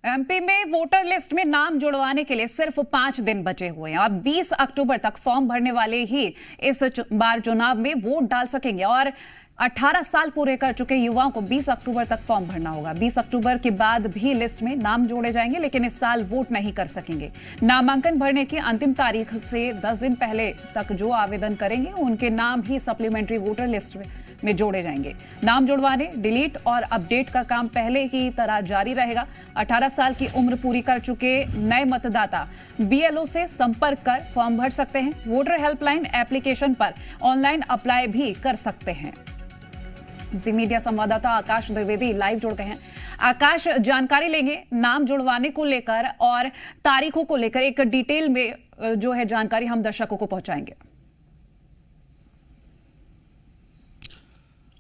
MP में voter list में नाम जुड़वाने के लिए सिर्फ 5 दिन बचे हुए हैं और 20 अक्टूबर तक फॉर्म भरने वाले ही इस बार चुनाव में वोट डाल सकेंगे और 18 साल पूरे कर चुके युवाओं को 20 अक्टूबर तक फॉर्म भरना होगा। 20 अक्टूबर के बाद भी लिस्ट में नाम जोड़े जाएंगे, लेकिन इस साल वोट नहीं कर सकेंगे। नामांकन भरने की अंतिम तारीख से 10 दिन पहले तक जो आवेदन करेंगे उनके नाम ही सप्लीमेंट्री वोटर लिस्ट में जोड़े जाएंगे। नाम जुड़वाने, डिलीट और अपडेट का काम पहले की तरह जारी रहेगा। 18 साल की उम्र पूरी कर चुके नए मतदाता बीएलओ से संपर्क कर फॉर्म भर सकते हैं। वोटर हेल्पलाइन एप्लीकेशन पर ऑनलाइन अप्लाई भी कर सकते हैं। जी मीडिया संवाददाता आकाश द्विवेदी लाइव जुड़ गए हैं। आकाश, जानकारी लेंगे नाम जुड़वाने को लेकर और तारीखों को लेकर, एक डिटेल में जो है जानकारी हम दर्शकों को पहुंचाएंगे।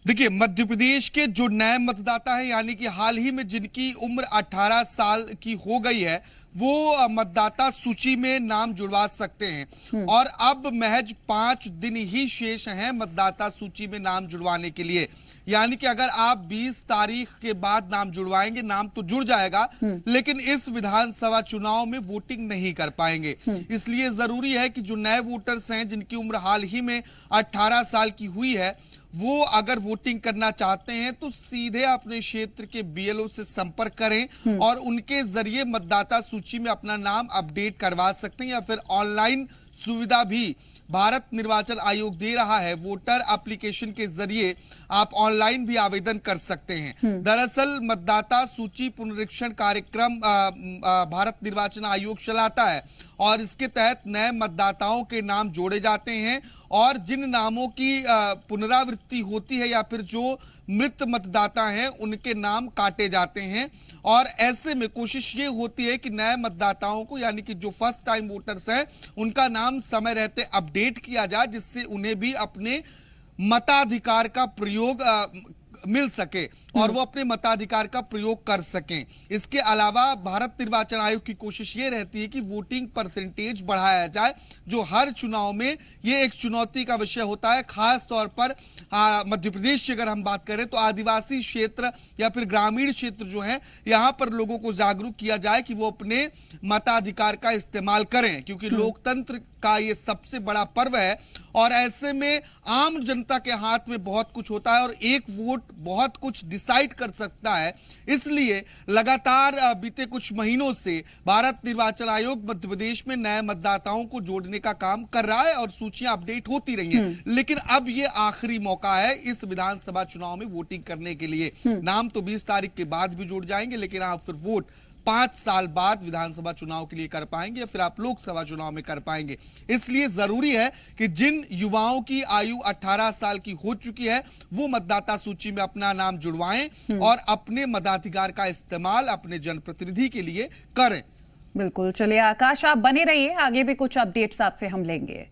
देखिए, मध्य प्रदेश के जो नए मतदाता हैं, यानी कि हाल ही में जिनकी उम्र 18 साल की हो गई है, वो मतदाता सूची में नाम जुड़वा सकते हैं और अब महज 5 दिन ही शेष हैं मतदाता सूची में नाम जुड़वाने के लिए। यानी कि अगर आप 20 तारीख के बाद नाम जुड़वाएंगे, नाम तो जुड़ जाएगा, लेकिन इस विधानसभा चुनाव में वोटिंग नहीं कर पाएंगे। इसलिए जरूरी है कि जो नए वोटर्स हैं, जिनकी उम्र हाल ही में 18 साल की हुई है, वो अगर वोटिंग करना चाहते हैं तो सीधे अपने क्षेत्र के बीएलओ से संपर्क करें और उनके जरिए मतदाता सूची में अपना नाम अपडेट करवा सकते हैं, या फिर ऑनलाइन सुविधा भी भारत निर्वाचन आयोग दे रहा है। वोटर एप्लीकेशन के जरिए आप ऑनलाइन भी आवेदन कर सकते हैं। दरअसल मतदाता सूची पुनरीक्षण कार्यक्रम भारत निर्वाचन आयोग चलाता है और इसके तहत नए मतदाताओं के नाम जोड़े जाते हैं और जिन नामों की पुनरावृत्ति होती है या फिर जो मृत मतदाता हैं, उनके नाम काटे जाते हैं। और ऐसे में कोशिश ये होती है कि नए मतदाताओं को, यानी कि जो फर्स्ट टाइम वोटर्स हैं, उनका नाम समय रहते अपडेट किया जाए, जिससे उन्हें भी अपने मताधिकार का प्रयोग मिल सके और वो अपने मताधिकार का प्रयोग कर सकें। इसके अलावा भारत निर्वाचन आयोग की कोशिश ये रहती है कि वोटिंग परसेंटेज बढ़ाया जाए, जो हर चुनाव में ये एक चुनौती का विषय होता है। खास तौर पर मध्य प्रदेश की अगर हम बात करें तो आदिवासी क्षेत्र या फिर ग्रामीण क्षेत्र जो है, यहाँ पर लोगों को जागरूक किया जाए कि वो अपने मताधिकार का इस्तेमाल करें, क्योंकि लोकतंत्र का ये सबसे बड़ा पर्व है और ऐसे में आम जनता के हाथ में बहुत कुछ होता है और एक वोट बहुत कुछ डिसाइड कर सकता है। इसलिए लगातार बीते कुछ महीनों से भारत निर्वाचन आयोग मध्य प्रदेश में नए मतदाताओं को जोड़ने का काम कर रहा है और सूचियां अपडेट होती रही हैं, लेकिन अब ये आखिरी मौका है इस विधानसभा चुनाव में वोटिंग करने के लिए। नाम तो 20 तारीख के बाद भी जुड़ जाएंगे, लेकिन आप फिर वोट 5 साल बाद विधानसभा चुनाव के लिए कर पाएंगे या फिर आप लोकसभा चुनाव में कर पाएंगे। इसलिए जरूरी है कि जिन युवाओं की आयु 18 साल की हो चुकी है, वो मतदाता सूची में अपना नाम जुड़वाएं और अपने मताधिकार का इस्तेमाल अपने जनप्रतिनिधि के लिए करें। बिल्कुल, चलिए आकाश, आप बने रहिए, आगे भी कुछ अपडेट्स आपसे हम लेंगे।